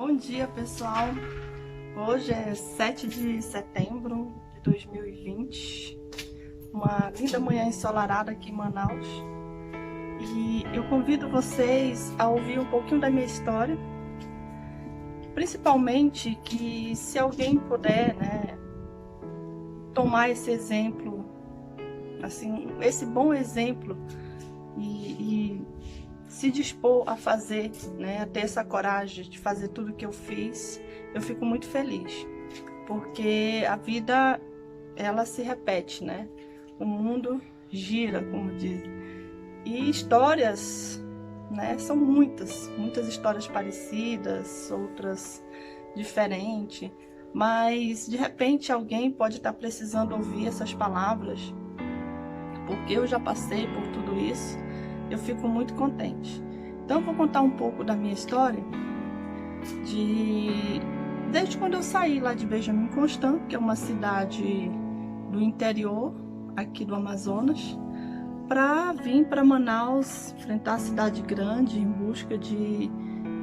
Bom dia, pessoal. Hoje é 7 de setembro de 2020, uma linda manhã ensolarada aqui em Manaus. E eu convido vocês a ouvir um pouquinho da minha história, principalmente que se alguém puder, tomar esse exemplo, assim, esse bom exemplo e se dispor a fazer, a ter essa coragem de fazer tudo que eu fiz, eu fico muito feliz, porque a vida, ela se repete, O mundo gira, como dizem, e histórias, são muitas histórias parecidas, outras diferentes, mas de repente alguém pode estar precisando ouvir essas palavras, porque eu já passei por tudo isso. Eu fico muito contente. Então eu vou contar um pouco da minha história desde quando eu saí lá de Benjamin Constant, que é uma cidade do interior aqui do Amazonas, para vir para Manaus, enfrentar a cidade grande em busca de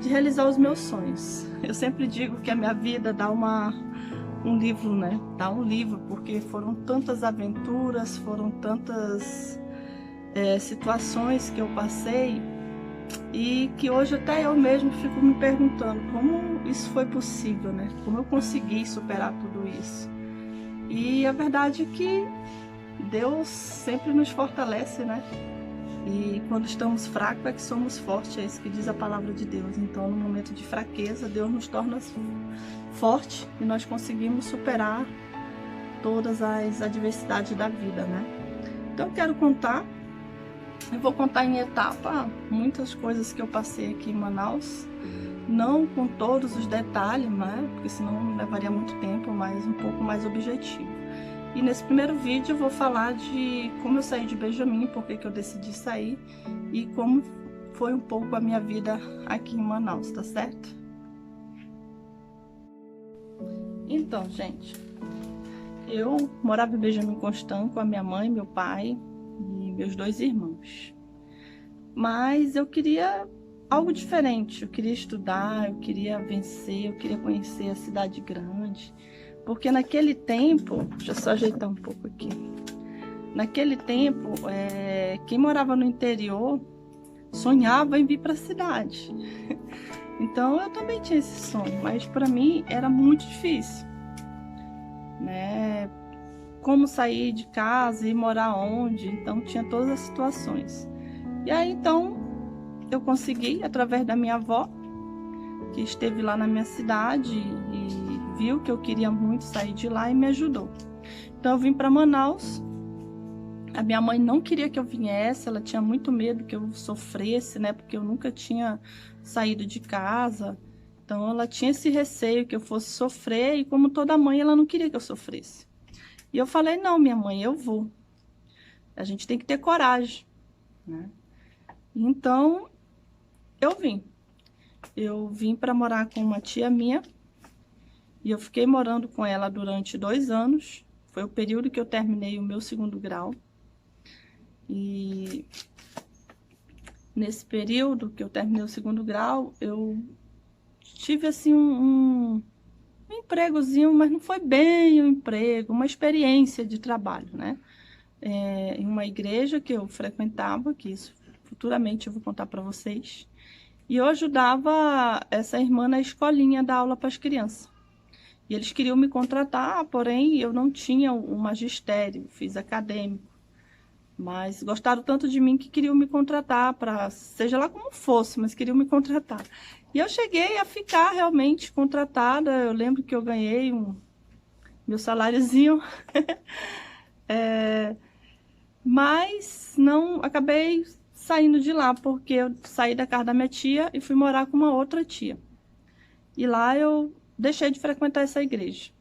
realizar os meus sonhos. Eu sempre digo que a minha vida dá um livro, Dá um livro, porque foram tantas aventuras, foram tantas situações que eu passei e que hoje até eu mesmo fico me perguntando como isso foi possível, Como eu consegui superar tudo isso. E a verdade é que Deus sempre nos fortalece, E quando estamos fracos é que somos fortes, é isso que diz a palavra de Deus. Então, no momento de fraqueza, Deus nos torna forte e nós conseguimos superar todas as adversidades da vida, Então, eu quero contar. Eu vou contar em etapa muitas coisas que eu passei aqui em Manaus, não com todos os detalhes, porque senão levaria muito tempo, mas um pouco mais objetivo. E nesse primeiro vídeo eu vou falar de como eu saí de Benjamin, por que eu decidi sair e como foi um pouco a minha vida aqui em Manaus, tá certo? Então, gente, eu morava em Benjamin Constant com a minha mãe, meu pai e meus 2 irmãos. Mas eu queria algo diferente, eu queria estudar, eu queria vencer, eu queria conhecer a cidade grande. Porque naquele tempo, deixa eu só ajeitar um pouco aqui. Naquele tempo, quem morava no interior sonhava em vir para a cidade. Então eu também tinha esse sonho, mas para mim era muito difícil, Como sair de casa e morar onde, então tinha todas as situações. E aí então eu consegui, através da minha avó, que esteve lá na minha cidade e viu que eu queria muito sair de lá e me ajudou. Então eu vim para Manaus. A minha mãe não queria que eu viesse, ela tinha muito medo que eu sofresse, porque eu nunca tinha saído de casa. Então ela tinha esse receio que eu fosse sofrer e, como toda mãe, ela não queria que eu sofresse. E eu falei: não, minha mãe, eu vou. A gente tem que ter coragem, Então eu vim. Eu vim para morar com uma tia minha e eu fiquei morando com ela durante 2 anos. Foi o período que eu terminei o meu 2º grau. E nesse período que eu terminei o 2º grau, eu tive assim um empregozinho, mas não foi bem um emprego, uma experiência de trabalho, em uma igreja que eu frequentava, que isso futuramente eu vou contar para vocês. E eu ajudava essa irmã na escolinha dar aula para as crianças. E eles queriam me contratar, porém eu não tinha um magistério, fiz acadêmico. Mas gostaram tanto de mim que queriam me contratar, para seja lá como fosse, mas queriam me contratar. E eu cheguei a ficar realmente contratada. Eu lembro que eu ganhei meu saláriozinho. Mas não acabei saindo de lá, porque eu saí da casa da minha tia e fui morar com uma outra tia. E lá eu deixei de frequentar essa igreja.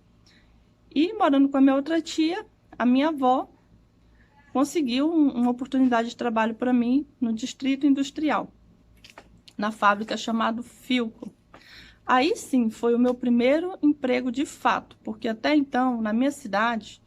E morando com a minha outra tia, a minha avó conseguiu uma oportunidade de trabalho para mim no Distrito Industrial, na fábrica chamada Philco. Aí sim, foi o meu primeiro emprego de fato, porque até então, na minha cidade,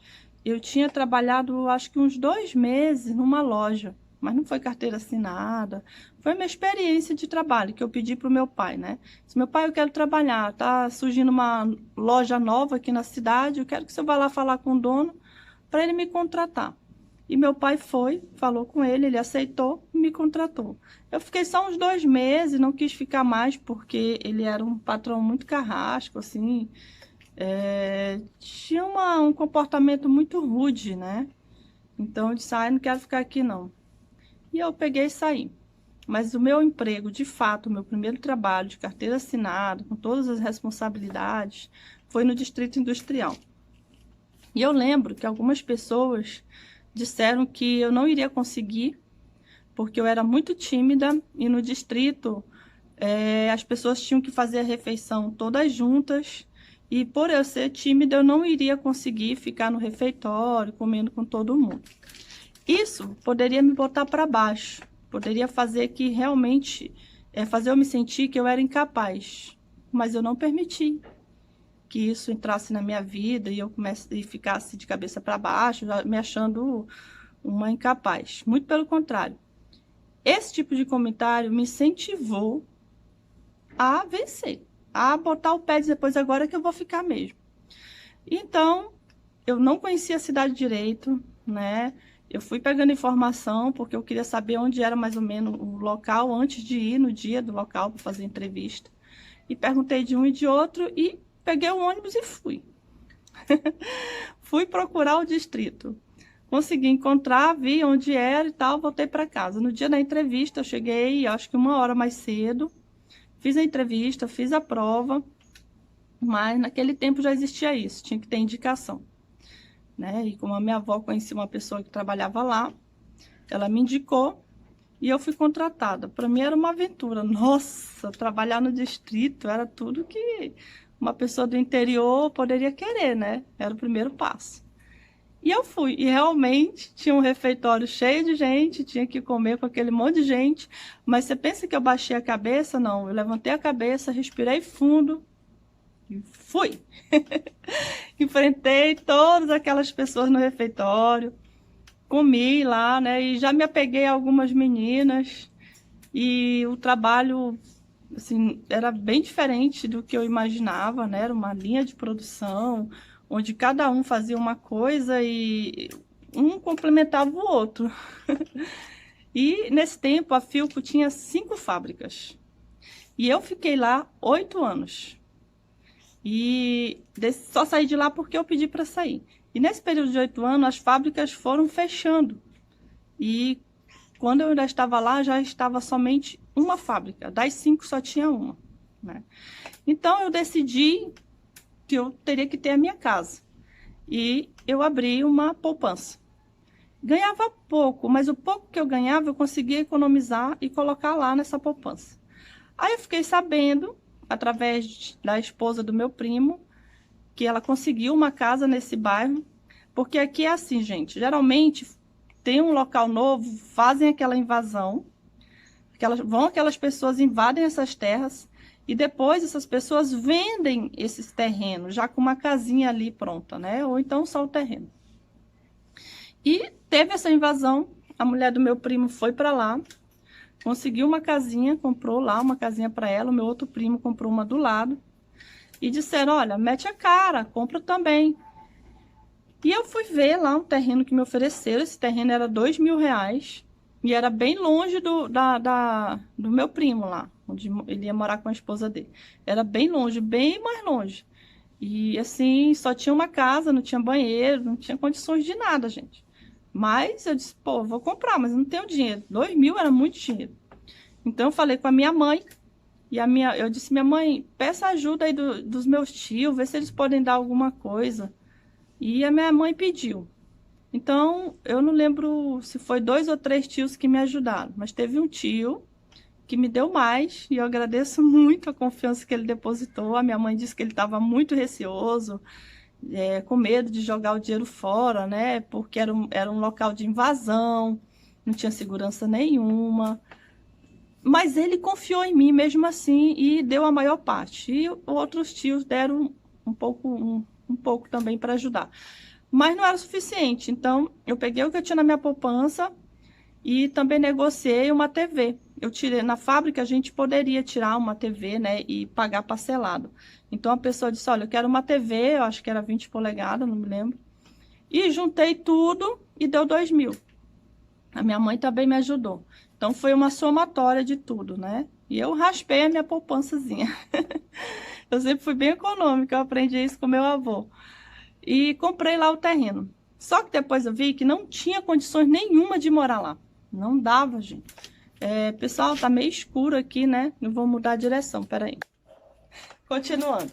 eu tinha trabalhado, acho que uns 2 meses numa loja, mas não foi carteira assinada. Foi uma experiência de trabalho que eu pedi para o meu pai, né? Se meu pai, eu quero trabalhar, tá surgindo uma loja nova aqui na cidade, eu quero que você vá lá falar com o dono para ele me contratar. E meu pai foi, falou com ele aceitou e me contratou. Eu fiquei só uns 2 meses, não quis ficar mais, porque ele era um patrão muito carrasco, assim, tinha um comportamento muito rude, né? Então eu disse, não quero ficar aqui não. E eu peguei e saí. Mas o meu emprego, de fato, o meu primeiro trabalho de carteira assinada, com todas as responsabilidades, foi no Distrito Industrial. E eu lembro que algumas pessoas disseram que eu não iria conseguir, porque eu era muito tímida e no distrito as pessoas tinham que fazer a refeição todas juntas, e por eu ser tímida eu não iria conseguir ficar no refeitório comendo com todo mundo. Isso poderia me botar para baixo, poderia fazer que realmente, fazer eu me sentir que eu era incapaz, mas eu não permiti que isso entrasse na minha vida e eu ficasse de cabeça para baixo, me achando uma incapaz. Muito pelo contrário. Esse tipo de comentário me incentivou a vencer, a botar o pé e dizer, depois agora que eu vou ficar mesmo. Então, eu não conhecia a cidade direito, né? Eu fui pegando informação porque eu queria saber onde era mais ou menos o local antes de ir no dia do local para fazer entrevista. E perguntei de um e de outro e peguei o ônibus e fui. Fui procurar o distrito. Consegui encontrar, vi onde era e tal, voltei para casa. No dia da entrevista, eu cheguei, acho que 1 hora mais cedo. Fiz a entrevista, fiz a prova, mas naquele tempo já existia isso, tinha que ter indicação, né? E como a minha avó conhecia uma pessoa que trabalhava lá, ela me indicou e eu fui contratada. Para mim era uma aventura. Nossa, trabalhar no distrito era tudo que uma pessoa do interior poderia querer, né? Era o primeiro passo. E eu fui, e realmente tinha um refeitório cheio de gente, tinha que comer com aquele monte de gente, mas você pensa que eu baixei a cabeça? Não, eu levantei a cabeça, respirei fundo e fui. Enfrentei todas aquelas pessoas no refeitório, comi lá, né, e já me apeguei a algumas meninas, e o trabalho, assim, era bem diferente do que eu imaginava, né, era uma linha de produção, onde cada um fazia uma coisa e um complementava o outro. E nesse tempo a Philco tinha 5 fábricas. E eu fiquei lá 8 anos. E só saí de lá porque eu pedi para sair. E nesse período de 8 anos as fábricas foram fechando. E quando eu ainda estava lá, já estava somente uma fábrica. Das 5 só tinha uma, né? Então eu decidi que eu teria que ter a minha casa. E eu abri uma poupança. Ganhava pouco, mas o pouco que eu ganhava eu conseguia economizar e colocar lá nessa poupança. Aí eu fiquei sabendo, através da esposa do meu primo, que ela conseguiu uma casa nesse bairro, porque aqui é assim, gente, geralmente tem um local novo, fazem aquela invasão, aquelas pessoas invadem essas terras, e depois essas pessoas vendem esses terrenos, já com uma casinha ali pronta, né? Ou então só o terreno. E teve essa invasão, a mulher do meu primo foi para lá, conseguiu uma casinha, comprou lá uma casinha para ela, o meu outro primo comprou uma do lado, e disseram, olha, mete a cara, compra também. E eu fui ver lá um terreno que me ofereceram, esse terreno era R$2.000, e era bem longe do meu primo lá, onde ele ia morar com a esposa dele. Era bem longe, bem mais longe. E assim, só tinha uma casa, não tinha banheiro, não tinha condições de nada, gente. Mas eu disse, pô, vou comprar, mas eu não tenho dinheiro. 2.000 era muito dinheiro. Então eu falei com a minha mãe, e eu disse, minha mãe, peça ajuda aí dos meus tios, vê se eles podem dar alguma coisa. E a minha mãe pediu. Então, eu não lembro se foi 2 ou 3 tios que me ajudaram, mas teve um tio que me deu mais, e eu agradeço muito a confiança que ele depositou. A minha mãe disse que ele estava muito receoso, com medo de jogar o dinheiro fora, né? Porque era um local de invasão, não tinha segurança nenhuma. Mas ele confiou em mim mesmo assim e deu a maior parte. E outros tios deram um pouco também para ajudar. Mas não era suficiente, então eu peguei o que eu tinha na minha poupança E também negociei uma TV. Eu tirei na fábrica, a gente poderia tirar uma TV, né, e pagar parcelado. Então a pessoa disse: olha, eu quero uma TV, eu acho que era 20 polegadas, não me lembro. E juntei tudo e deu 2.000. A minha mãe também me ajudou. Então foi uma somatória de tudo, né? E eu raspei a minha poupançazinha. Eu sempre fui bem econômica, eu aprendi isso com meu avô. E comprei lá o terreno. Só que depois eu vi que não tinha condições nenhuma de morar lá. Não dava, gente. Pessoal, tá meio escuro aqui, né? Eu vou mudar a direção, peraí. Continuando.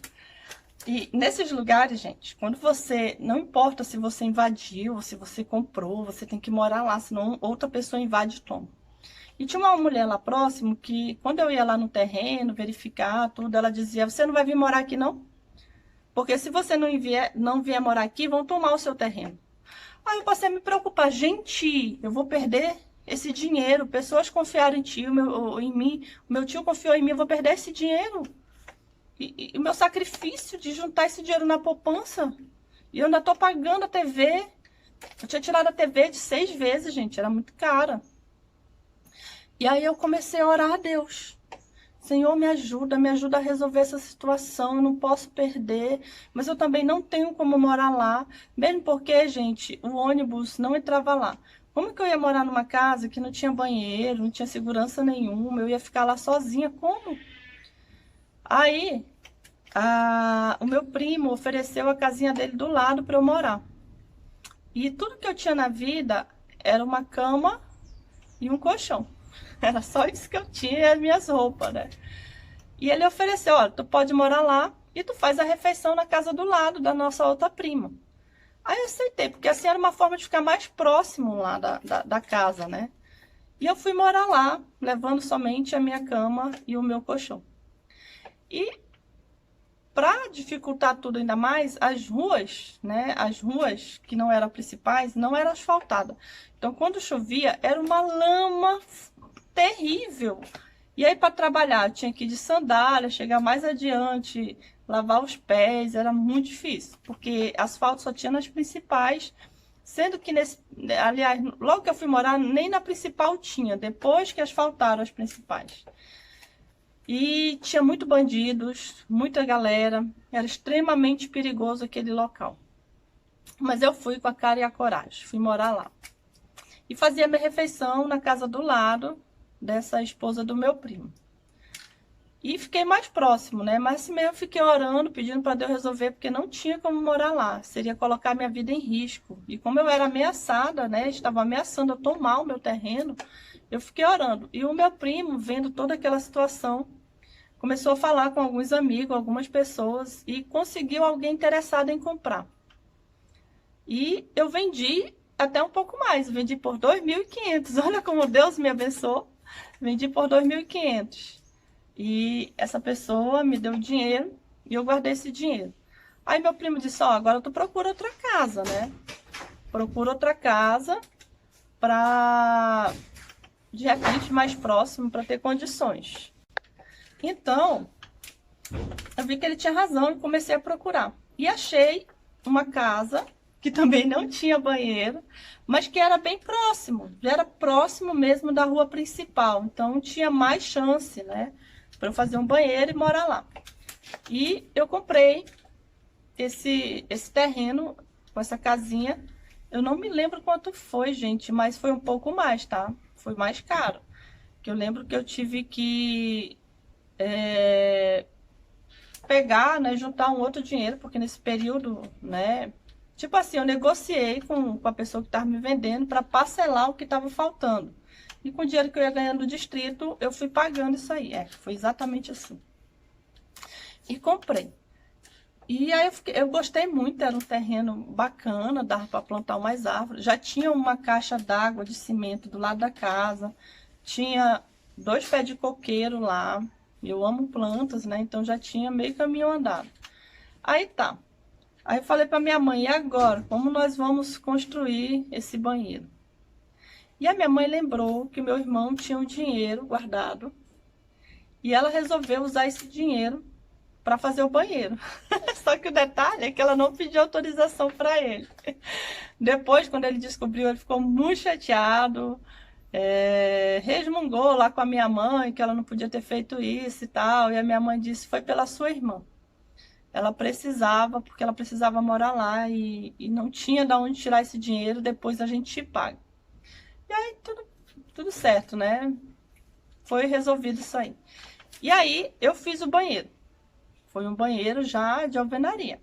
E nesses lugares, gente, quando você... Não importa se você invadiu, ou se você comprou, você tem que morar lá, senão outra pessoa invade e toma. E tinha uma mulher lá próximo que, quando eu ia lá no terreno, verificar tudo, ela dizia: você não vai vir morar aqui, não? Porque se você não vier morar aqui, vão tomar o seu terreno. Aí eu passei a me preocupar. Gente, eu vou perder esse dinheiro. Pessoas confiaram em ti, em mim. O meu tio confiou em mim, eu vou perder esse dinheiro. E o meu sacrifício de juntar esse dinheiro na poupança. E eu ainda tô pagando a TV. Eu tinha tirado a TV de 6 vezes, gente. Era muito cara. E aí eu comecei a orar a Deus. Senhor, me ajuda a resolver essa situação, eu não posso perder, mas eu também não tenho como morar lá, mesmo porque, gente, o ônibus não entrava lá. Como que eu ia morar numa casa que não tinha banheiro, não tinha segurança nenhuma, eu ia ficar lá sozinha, como? Aí, o meu primo ofereceu a casinha dele do lado para eu morar. E tudo que eu tinha na vida era uma cama e um colchão. Era só isso que eu tinha e as minhas roupas, né? E ele ofereceu: olha, tu pode morar lá e tu faz a refeição na casa do lado da nossa outra prima. Aí eu aceitei, porque assim era uma forma de ficar mais próximo lá da casa, né? E eu fui morar lá, levando somente a minha cama e o meu colchão. E para dificultar tudo ainda mais, as ruas, né? As ruas que não eram principais, não eram asfaltadas. Então quando chovia, era uma lama terrível. E aí, para trabalhar, tinha que ir de sandália, chegar mais adiante, lavar os pés, era muito difícil, porque asfalto só tinha nas principais, sendo que, aliás, logo que eu fui morar, nem na principal tinha, depois que asfaltaram as principais. E tinha muito bandidos, muita galera, era extremamente perigoso aquele local. Mas eu fui com a cara e a coragem, fui morar lá. E fazia minha refeição na casa do lado dessa esposa do meu primo. E fiquei mais próximo, né? Mas assim mesmo fiquei orando, pedindo para Deus resolver, porque não tinha como morar lá. Seria colocar minha vida em risco. E como eu era ameaçada, né? Estava ameaçando a tomar o meu terreno, eu fiquei orando. E o meu primo, vendo toda aquela situação, começou a falar com alguns amigos, algumas pessoas, e conseguiu alguém interessado em comprar. E eu vendi até um pouco mais, vendi por 2.500. Olha como Deus me abençoou. Vendi por 2.500. E essa pessoa me deu dinheiro e eu guardei esse dinheiro. Aí meu primo disse: ó, agora tu procura outra casa, né? Procura outra casa para, de repente, mais próximo, para ter condições. Então, eu vi que ele tinha razão e comecei a procurar. E achei uma casa que também não tinha banheiro, mas que era bem próximo. Já era próximo mesmo da rua principal. Então, tinha mais chance, né? Para eu fazer um banheiro e morar lá. E eu comprei esse terreno com essa casinha. Eu não me lembro quanto foi, gente, mas foi um pouco mais, tá? Foi mais caro. Que eu lembro que eu tive que pegar, né, juntar um outro dinheiro, porque nesse período, né, tipo assim, eu negociei com a pessoa que estava me vendendo para parcelar o que estava faltando. E com o dinheiro que eu ia ganhando do distrito, eu fui pagando isso aí. Foi exatamente assim. E comprei. E aí eu gostei muito, era um terreno bacana, dava para plantar umas árvores. Já tinha uma caixa d'água de cimento do lado da casa. Tinha 2 pés de coqueiro lá. Eu amo plantas, né? Então já tinha meio caminho andado. Aí tá. Aí eu falei para minha mãe: e agora? Como nós vamos construir esse banheiro? E a minha mãe lembrou que o meu irmão tinha um dinheiro guardado. E ela resolveu usar esse dinheiro para fazer o banheiro. Só que o detalhe é que ela não pediu autorização para ele. Depois, quando ele descobriu, ele ficou muito chateado. resmungou lá com a minha mãe que ela não podia ter feito isso e tal. E a minha mãe disse: foi pela sua irmã. Ela precisava, porque ela precisava morar lá e não tinha de onde tirar esse dinheiro, depois a gente te paga. E aí tudo certo, né? Foi resolvido isso aí. E aí eu fiz o banheiro. Foi um banheiro já de alvenaria,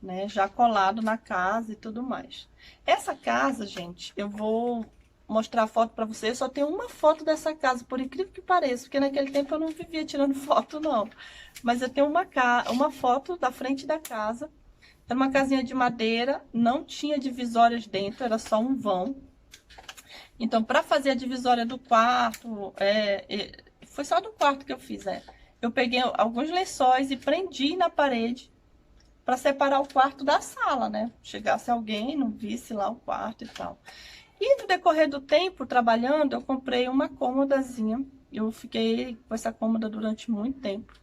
né? Já colado na casa e tudo mais. Essa casa, gente, eu vou mostrar a foto para vocês. Eu só tenho uma foto dessa casa, por incrível que pareça, porque naquele tempo eu não vivia tirando foto, não. Mas eu tenho uma foto da frente da casa. Era uma casinha de madeira, não tinha divisórias dentro, era só um vão. Então, para fazer a divisória do quarto, foi só do quarto que eu fiz, eu peguei alguns lençóis e prendi na parede para separar o quarto da sala, né? Chegasse alguém, não visse lá o quarto e tal. E no decorrer do tempo, trabalhando, eu comprei uma cômodazinha. Eu fiquei com essa cômoda durante muito tempo.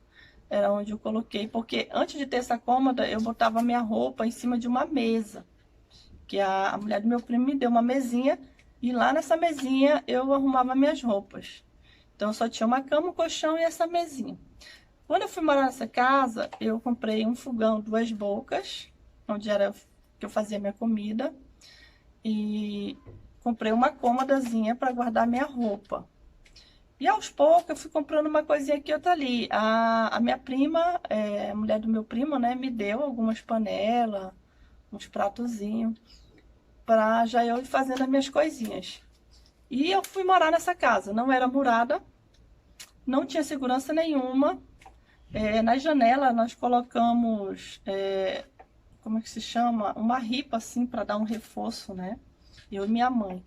Era onde eu coloquei, porque antes de ter essa cômoda, eu botava minha roupa em cima de uma mesa. Que a mulher do meu primo me deu uma mesinha, e lá nessa mesinha eu arrumava minhas roupas. Então só tinha uma cama, um colchão e essa mesinha. Quando eu fui morar nessa casa, eu comprei um fogão 2 bocas, onde era que eu fazia minha comida. E comprei uma cômodazinha para guardar minha roupa. E aos poucos eu fui comprando uma coisinha aqui e outra ali. A minha prima, a mulher do meu primo, né, me deu algumas panelas, uns pratozinhos, para já eu ir fazendo as minhas coisinhas. E eu fui morar nessa casa. Não era murada, não tinha segurança nenhuma. Na janela nós colocamos, como é que se chama? Uma ripa assim para dar um reforço, né? Eu e minha mãe.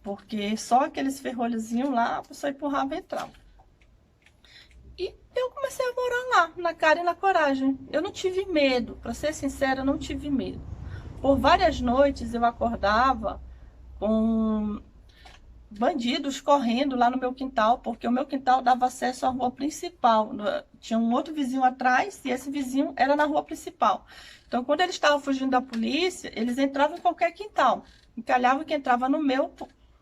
Porque só aqueles ferrolhozinhos lá, a pessoa empurrava e entrava. E eu comecei a morar lá, na cara e na coragem. Eu não tive medo, para ser sincera, eu não tive medo. Por várias noites eu acordava com bandidos correndo lá no meu quintal, porque o meu quintal dava acesso à rua principal. Tinha um outro vizinho atrás e esse vizinho era na rua principal. Então, quando eles estavam fugindo da polícia, eles entravam em qualquer quintal. Encalhavam que entrava no meu,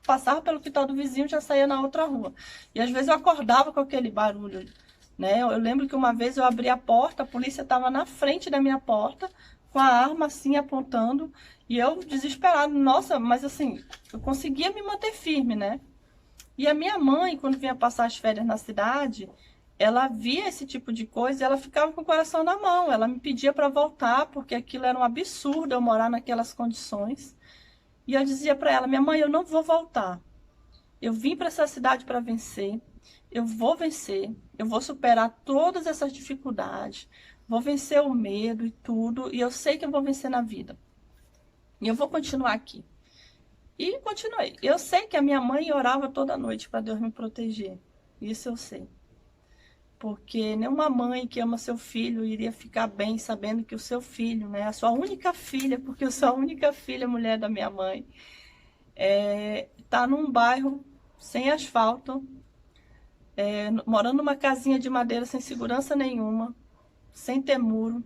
passava pelo quintal do vizinho e já saía na outra rua. E às vezes eu acordava com aquele barulho, né? Eu lembro que uma vez eu abri a porta, a polícia estava na frente da minha porta, com a arma assim apontando, e eu desesperado, nossa, mas assim, eu conseguia me manter firme, né? E a minha mãe, quando vinha passar as férias na cidade, ela via esse tipo de coisa e ela ficava com o coração na mão. Ela me pedia para voltar, porque aquilo era um absurdo eu morar naquelas condições. E eu dizia para ela: minha mãe, eu não vou voltar. Eu vim para essa cidade para vencer. Eu vou vencer. Eu vou superar todas essas dificuldades. Vou vencer o medo e tudo. E eu sei que eu vou vencer na vida. E eu vou continuar aqui. E continuei. Eu sei que a minha mãe orava toda noite para Deus me proteger. Isso eu sei. Porque nenhuma mãe que ama seu filho iria ficar bem sabendo que o seu filho, né, a sua única filha, porque eu sou a única filha mulher da minha mãe, tá num bairro sem asfalto, morando numa casinha de madeira sem segurança nenhuma, sem ter muro,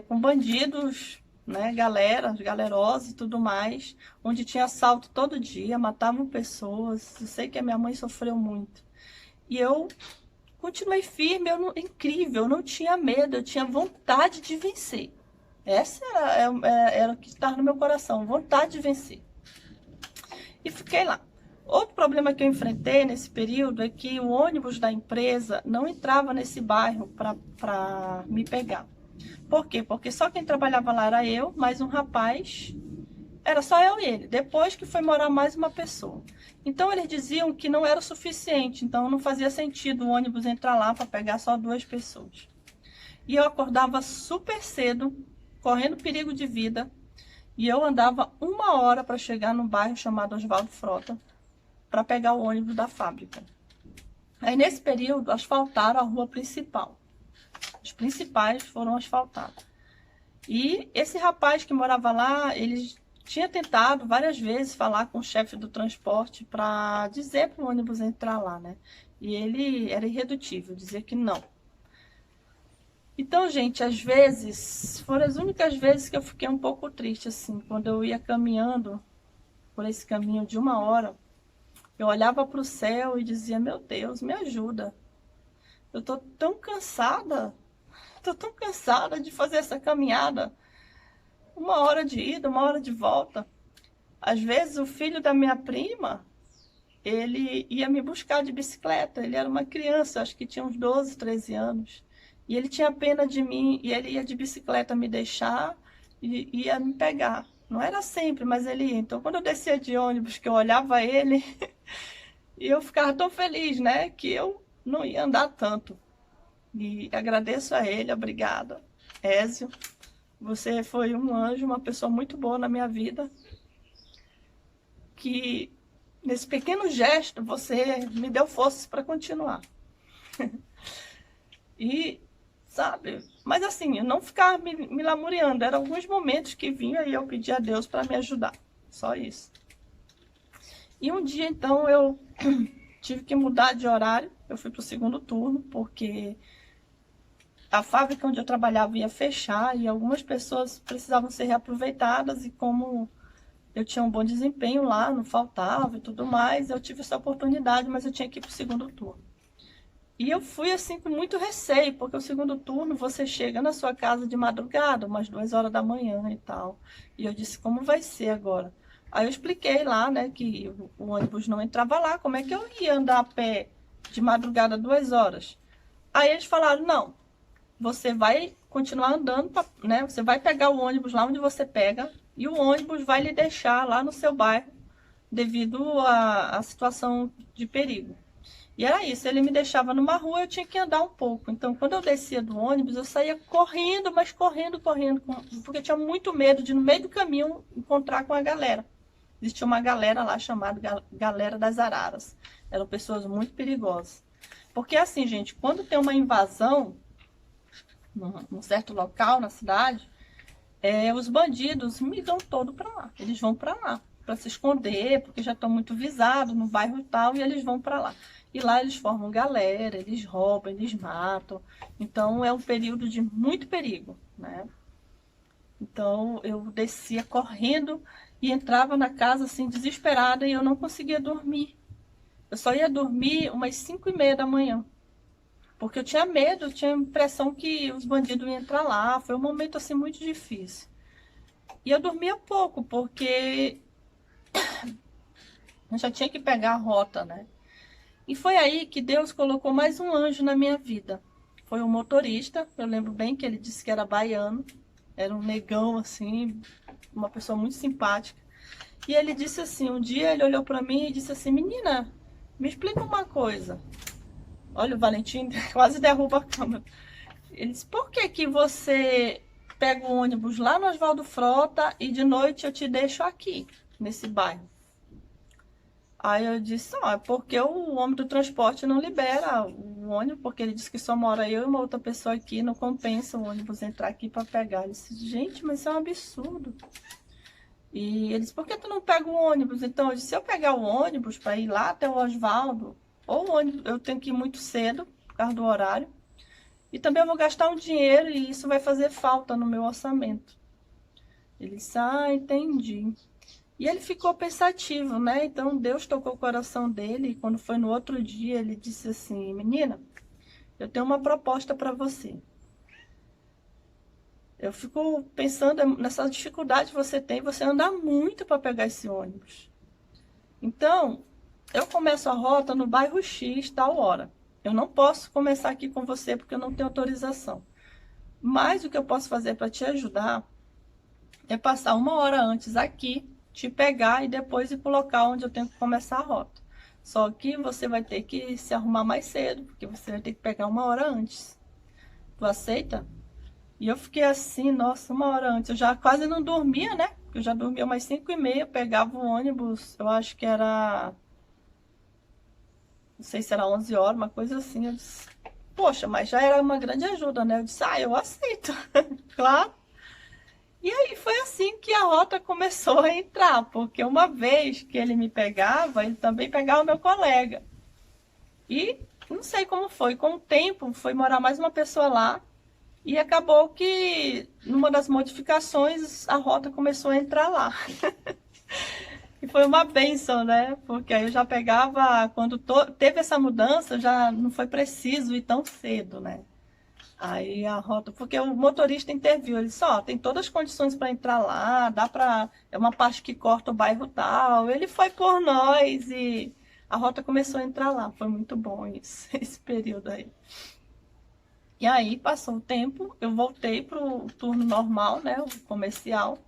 com bandidos, né, galerosos e tudo mais, onde tinha assalto todo dia, matavam pessoas. Eu sei que a minha mãe sofreu muito. E eu continuei firme, incrível, eu não tinha medo, eu tinha vontade de vencer. Essa era o que estava no meu coração, vontade de vencer. E fiquei lá. Outro problema que eu enfrentei nesse período é que o ônibus da empresa não entrava nesse bairro para me pegar. Por quê? Porque só quem trabalhava lá era eu, mais um rapaz. Era só eu e ele. Depois que foi morar mais uma pessoa. Então eles diziam que não era o suficiente. Então não fazia sentido o ônibus entrar lá para pegar só 2 pessoas. E eu acordava super cedo, correndo perigo de vida. E eu andava 1 hora para chegar num bairro chamado Oswaldo Frota, para pegar o ônibus da fábrica. Aí nesse período asfaltaram a rua principal. Os principais foram asfaltados. E esse rapaz que morava lá, ele tinha tentado várias vezes falar com o chefe do transporte para dizer para o ônibus entrar lá, né? E ele era irredutível, dizia que não. Então, gente, às vezes, foram as únicas vezes que eu fiquei um pouco triste, assim, quando eu ia caminhando por esse caminho de 1 hora, eu olhava para o céu e dizia, meu Deus, me ajuda. Eu tô tão cansada de fazer essa caminhada. 1 hora de ida, 1 hora de volta. Às vezes o filho da minha prima, ele ia me buscar de bicicleta. Ele era uma criança, acho que tinha uns 12, 13 anos. E ele tinha pena de mim e ele ia de bicicleta me deixar e ia me pegar. Não era sempre, mas ele ia. Então, quando eu descia de ônibus, que eu olhava ele, e eu ficava tão feliz, né? Que eu não ia andar tanto. E agradeço a ele, obrigada. Ézio, você foi um anjo, uma pessoa muito boa na minha vida. Que nesse pequeno gesto você me deu forças para continuar. E, sabe, mas assim, eu não ficava me lamuriando. Eram alguns momentos que vinha e eu pedia a Deus para me ajudar. Só isso. E um dia, então, eu tive que mudar de horário. Eu fui para o segundo turno, porque a fábrica onde eu trabalhava ia fechar e algumas pessoas precisavam ser reaproveitadas. E como eu tinha um bom desempenho lá, não faltava e tudo mais, eu tive essa oportunidade, mas eu tinha que ir para o segundo turno. E eu fui assim com muito receio, porque o segundo turno você chega na sua casa de madrugada, umas 2 horas da manhã e tal. E eu disse, como vai ser agora? Aí eu expliquei lá, né, que o ônibus não entrava lá, como é que eu ia andar a pé de madrugada 2 horas? Aí eles falaram, não, você vai continuar andando, né, você vai pegar o ônibus lá onde você pega, e o ônibus vai lhe deixar lá no seu bairro, devido à situação de perigo. E era isso, ele me deixava numa rua, eu tinha que andar um pouco. Então, quando eu descia do ônibus, eu saía correndo, mas correndo, porque eu tinha muito medo de, no meio do caminho, encontrar com a galera. Existia uma galera lá chamada Galera das Araras. Eram pessoas muito perigosas. Porque assim, gente, quando tem uma invasão num certo local na cidade, os bandidos migram todo para lá. Eles vão para lá, para se esconder, porque já estão muito visados no bairro e tal, e eles vão para lá. E lá eles formam galera, eles roubam, eles matam. Então é um período de muito perigo, né? Então eu descia correndo e entrava na casa assim desesperada e eu não conseguia dormir. Eu só ia dormir umas 5h30 da manhã. Porque eu tinha medo, eu tinha a impressão que os bandidos iam entrar lá. Foi um momento assim muito difícil. E eu dormia pouco, porque eu já tinha que pegar a rota, né? E foi aí que Deus colocou mais um anjo na minha vida. Foi um motorista, eu lembro bem que ele disse que era baiano. Era um negão, assim, uma pessoa muito simpática. E ele disse assim, um dia ele olhou pra mim e disse assim, menina, me explica uma coisa. Olha, o Valentim quase derruba a câmera. Ele disse, por que que você pega o ônibus lá no Oswaldo Frota e de noite eu te deixo aqui, nesse bairro? Aí eu disse, é porque o homem do transporte não libera o ônibus, porque ele disse que só mora eu e uma outra pessoa aqui, não compensa o ônibus entrar aqui para pegar. Ele disse, gente, mas isso é um absurdo. E ele disse, por que tu não pega o ônibus? Então eu disse, se eu pegar o ônibus para ir lá até o Oswaldo, ou o ônibus, eu tenho que ir muito cedo, por causa do horário, e também eu vou gastar um dinheiro e isso vai fazer falta no meu orçamento. Ele disse, entendi. E ele ficou pensativo, né? Então Deus tocou o coração dele e quando foi no outro dia ele disse assim, menina, eu tenho uma proposta para você. Eu fico pensando nessa dificuldade que você tem, você anda muito para pegar esse ônibus. Então, eu começo a rota no bairro X, tal hora. Eu não posso começar aqui com você porque eu não tenho autorização. Mas o que eu posso fazer para te ajudar é passar 1 hora antes aqui, te pegar e depois ir para o local onde eu tenho que começar a rota. Só que você vai ter que se arrumar mais cedo, porque você vai ter que pegar 1 hora antes. Tu aceita? E eu fiquei assim, nossa, 1 hora antes. Eu já quase não dormia, né? Eu já dormia umas 5h30, pegava o ônibus, eu acho que era... Não sei se era 11 horas, uma coisa assim. Eu disse, poxa, mas já era uma grande ajuda, né? Eu disse, eu aceito, claro. E aí foi assim que a rota começou a entrar, porque uma vez que ele me pegava, ele também pegava o meu colega. E não sei como foi, com o tempo foi morar mais uma pessoa lá, e acabou que numa das modificações a rota começou a entrar lá. E foi uma bênção, né? Porque aí eu já pegava, quando teve essa mudança, já não foi preciso ir tão cedo, né? Aí a rota, porque o motorista interviu, ele disse, ó, tem todas as condições para entrar lá, dá para, é uma parte que corta o bairro tal. Ele foi por nós e a rota começou a entrar lá. Foi muito bom isso, esse período aí. E aí passou o tempo, eu voltei pro turno normal, né, o comercial.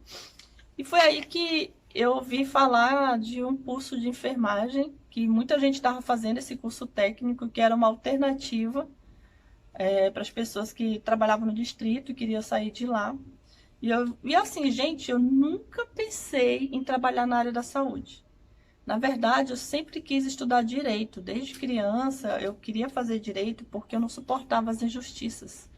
E foi aí que eu ouvi falar de um curso de enfermagem, que muita gente estava fazendo esse curso técnico, que era uma alternativa para as pessoas que trabalhavam no distrito e queriam sair de lá. E assim, gente, eu nunca pensei em trabalhar na área da saúde. Na verdade, eu sempre quis estudar direito. Desde criança, eu queria fazer direito porque eu não suportava as injustiças.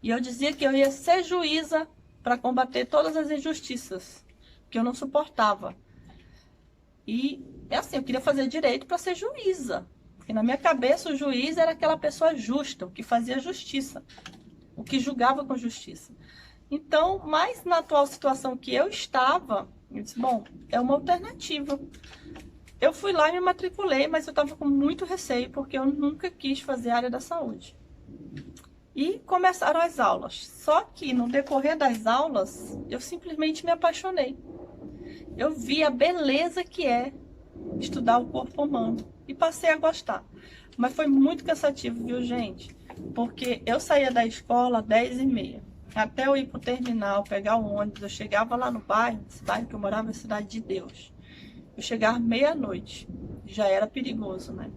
E eu dizia que eu ia ser juíza para combater todas as injustiças que eu não suportava. E é assim, eu queria fazer direito para ser juíza. Porque na minha cabeça o juiz era aquela pessoa justa, o que fazia justiça, o que julgava com justiça. Então, mas na atual situação que eu estava, eu disse, bom, é uma alternativa. Eu fui lá e me matriculei, mas eu estava com muito receio, porque eu nunca quis fazer a área da saúde. E começaram as aulas. Só que no decorrer das aulas, eu simplesmente me apaixonei. Eu vi a beleza que é estudar o corpo humano e passei a gostar. Mas foi muito cansativo, viu, gente? Porque eu saía da escola às 10h30. Até eu ir pro terminal, pegar o ônibus, eu chegava lá no bairro, esse bairro que eu morava, é Cidade de Deus. Eu chegava meia-noite, já era perigoso, né?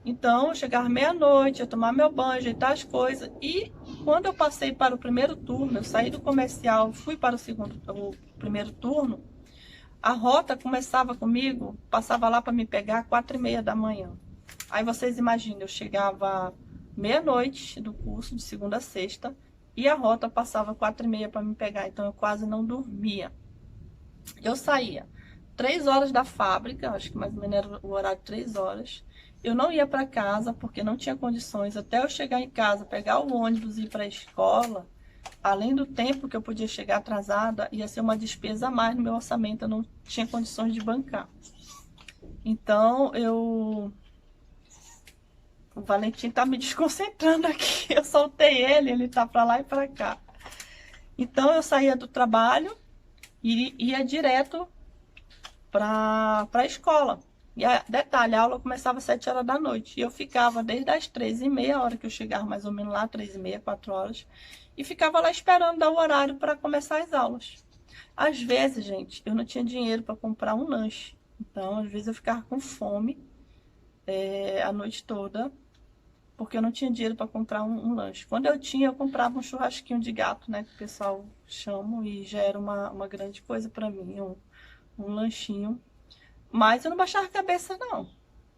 Então, eu chegava meia-noite, ia tomar meu banho, ajeitar as coisas. E quando eu passei para o primeiro turno, eu saí do comercial, fui para o primeiro turno, a rota começava comigo, passava lá para me pegar às 4h30 da manhã. Aí vocês imaginam, eu chegava meia-noite do curso, de segunda a sexta, e a rota passava 4h30 para me pegar, então eu quase não dormia. Eu saía 3 horas da fábrica, acho que mais ou menos era o horário de 3 horas. Eu não ia para casa porque não tinha condições. Até eu chegar em casa, pegar o ônibus e ir para a escola, além do tempo que eu podia chegar atrasada, ia ser uma despesa a mais no meu orçamento. Eu não tinha condições de bancar. Então, o Valentim tá me desconcentrando aqui. Eu soltei ele tá para lá e para cá. Então, eu saía do trabalho e ia direto para a escola. E detalhe, a aula começava às 7 horas da noite. E eu ficava desde as 3h30, a hora que eu chegava mais ou menos lá, 3h30, 4 horas. E ficava lá esperando dar o horário para começar as aulas. Às vezes, gente, eu não tinha dinheiro para comprar um lanche. Então, às vezes eu ficava com fome a noite toda, porque eu não tinha dinheiro para comprar um lanche. Quando eu tinha, eu comprava um churrasquinho de gato, né, que o pessoal chama, e já era uma grande coisa para mim, um lanchinho. Mas eu não baixava a cabeça, não.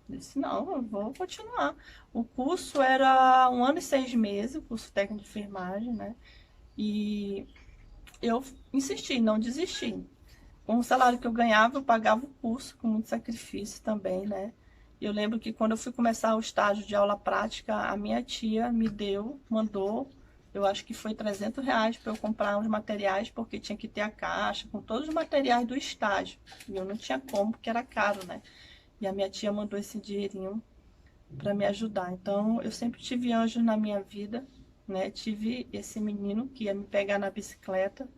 Eu disse, não, eu vou continuar. O curso era 1 ano e 6 meses, o curso técnico de enfermagem, né? E eu insisti, não desisti. Com o salário que eu ganhava, eu pagava o curso, com muito sacrifício também, né? Eu lembro que quando eu fui começar o estágio de aula prática, a minha tia mandou, eu acho que foi R$ 300 para eu comprar os materiais, porque tinha que ter a caixa com todos os materiais do estágio. E eu não tinha como, porque era caro, né? E a minha tia mandou esse dinheirinho para me ajudar. Então, eu sempre tive anjos na minha vida, né? Tive esse menino que ia me pegar na bicicleta.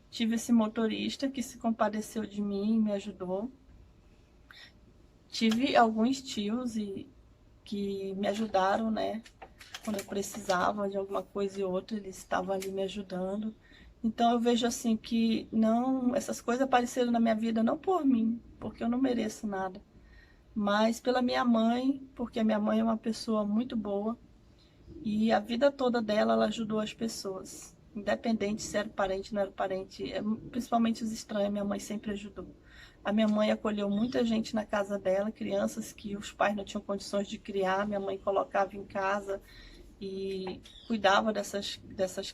Tive esse motorista que se compadeceu de mim e me ajudou. Tive alguns tios que me ajudaram, né? Quando eu precisava de alguma coisa e outra, eles estavam ali me ajudando. Então eu vejo assim que não, essas coisas apareceram na minha vida não por mim, porque eu não mereço nada, mas pela minha mãe, porque a minha mãe é uma pessoa muito boa e a vida toda dela ela ajudou as pessoas, independente se era parente ou não era parente, principalmente os estranhos, minha mãe sempre ajudou. A minha mãe acolheu muita gente na casa dela, crianças que os pais não tinham condições de criar, minha mãe colocava em casa e cuidava dessas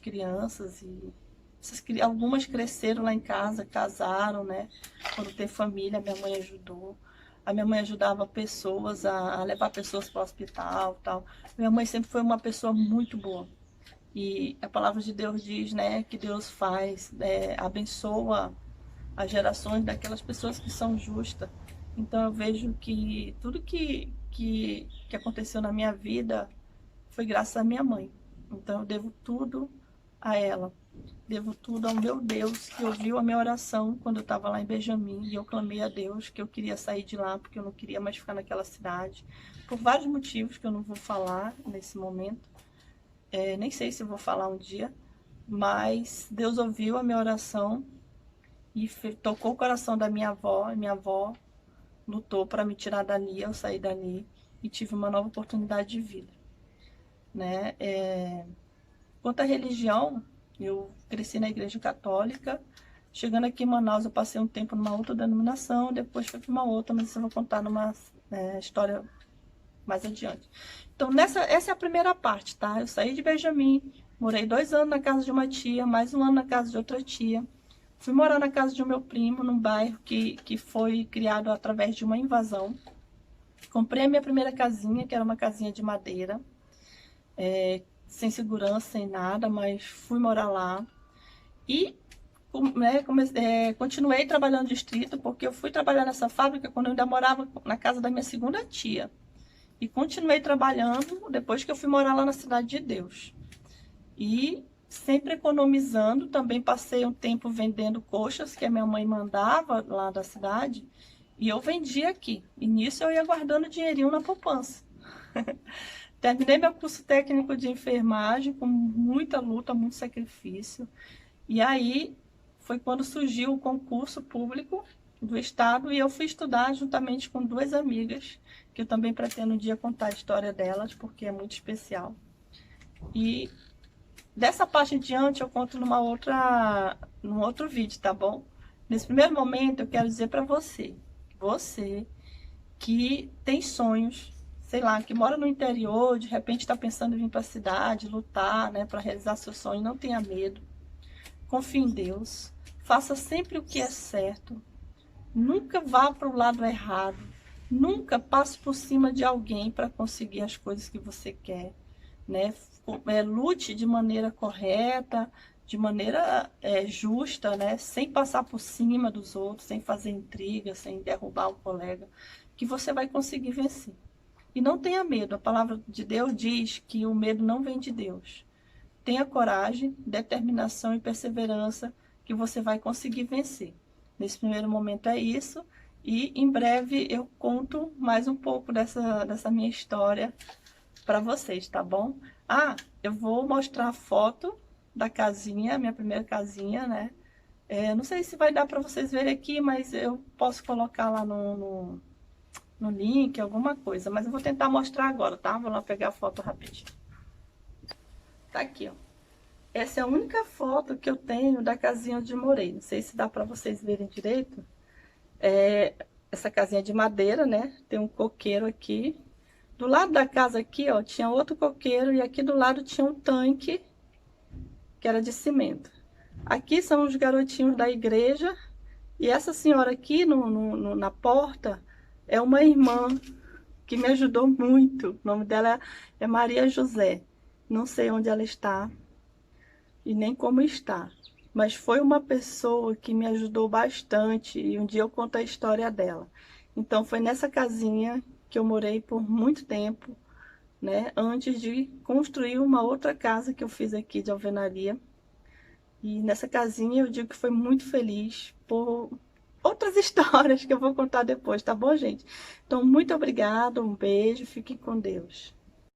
crianças. E algumas cresceram lá em casa, casaram, né? Quando tem família, minha mãe ajudou. A minha mãe ajudava pessoas a levar pessoas para o hospital, tal. Minha mãe sempre foi uma pessoa muito boa. E a palavra de Deus diz, né, que Deus abençoa as gerações daquelas pessoas que são justas. Então eu vejo que tudo que aconteceu na minha vida foi graças à minha mãe. Então eu devo tudo a ela. Devo tudo ao meu Deus, que ouviu a minha oração quando eu estava lá em Benjamin. E eu clamei a Deus que eu queria sair de lá, porque eu não queria mais ficar naquela cidade. Por vários motivos que eu não vou falar nesse momento. Nem sei se eu vou falar um dia. Mas Deus ouviu a minha oração e tocou o coração da minha avó. E minha avó lutou para me tirar dali, eu saí dali e tive uma nova oportunidade de vida, né? Quanto à religião, eu cresci na igreja católica. Chegando aqui em Manaus, eu passei um tempo numa outra denominação, depois fui para uma outra, mas isso eu vou contar numa história mais adiante. Então, essa é a primeira parte, tá? Eu saí de Benjamin, morei 2 anos na casa de uma tia, mais 1 ano na casa de outra tia. Fui morar na casa de um meu primo, num bairro que foi criado através de uma invasão. Comprei a minha primeira casinha, que era uma casinha de madeira, sem segurança, sem nada, mas fui morar lá. E continuei trabalhando no distrito, porque eu fui trabalhar nessa fábrica quando eu ainda morava na casa da minha segunda tia. E continuei trabalhando depois que eu fui morar lá na Cidade de Deus. E sempre economizando, também passei um tempo vendendo coxas que a minha mãe mandava lá da cidade, e eu vendia aqui. E nisso eu ia guardando dinheirinho na poupança. Terminei meu curso técnico de enfermagem com muita luta, muito sacrifício. E aí foi quando surgiu o concurso público do estado e eu fui estudar juntamente com 2 amigas, que eu também pretendo um dia contar a história delas, porque é muito especial. E dessa parte em diante eu conto num outro vídeo, tá bom? Nesse primeiro momento eu quero dizer para você que tem sonhos, sei lá, que mora no interior, de repente está pensando em vir para a cidade, lutar, né, para realizar seus sonhos, não tenha medo. Confie em Deus, faça sempre o que é certo, nunca vá para o lado errado, nunca passe por cima de alguém para conseguir as coisas que você quer, né? Lute de maneira correta, de maneira justa, né? Sem passar por cima dos outros, sem fazer intriga, sem derrubar o colega, que você vai conseguir vencer. E não tenha medo, a palavra de Deus diz que o medo não vem de Deus. Tenha coragem, determinação e perseverança que você vai conseguir vencer. Nesse primeiro momento é isso. E em breve eu conto mais um pouco dessa minha história para vocês, tá bom? Eu vou mostrar a foto da casinha, minha primeira casinha, né? Não sei se vai dar para vocês verem aqui, mas eu posso colocar lá no link, alguma coisa. Mas eu vou tentar mostrar agora, tá? Vou lá pegar a foto rapidinho. Tá aqui, ó. Essa é a única foto que eu tenho da casinha onde eu morei. Não sei se dá para vocês verem direito. Essa casinha de madeira, né? Tem um coqueiro aqui. Do lado da casa aqui, ó, tinha outro coqueiro. E aqui do lado tinha um tanque, que era de cimento. Aqui são os garotinhos da igreja. E essa senhora aqui na porta é uma irmã que me ajudou muito. O nome dela é Maria José. Não sei onde ela está e nem como está, mas foi uma pessoa que me ajudou bastante e um dia eu conto a história dela. Então foi nessa casinha que eu morei por muito tempo, né, antes de construir uma outra casa que eu fiz aqui de alvenaria. E nessa casinha eu digo que foi muito feliz por outras histórias que eu vou contar depois, tá bom, gente? Então muito obrigada, um beijo, fiquem com Deus.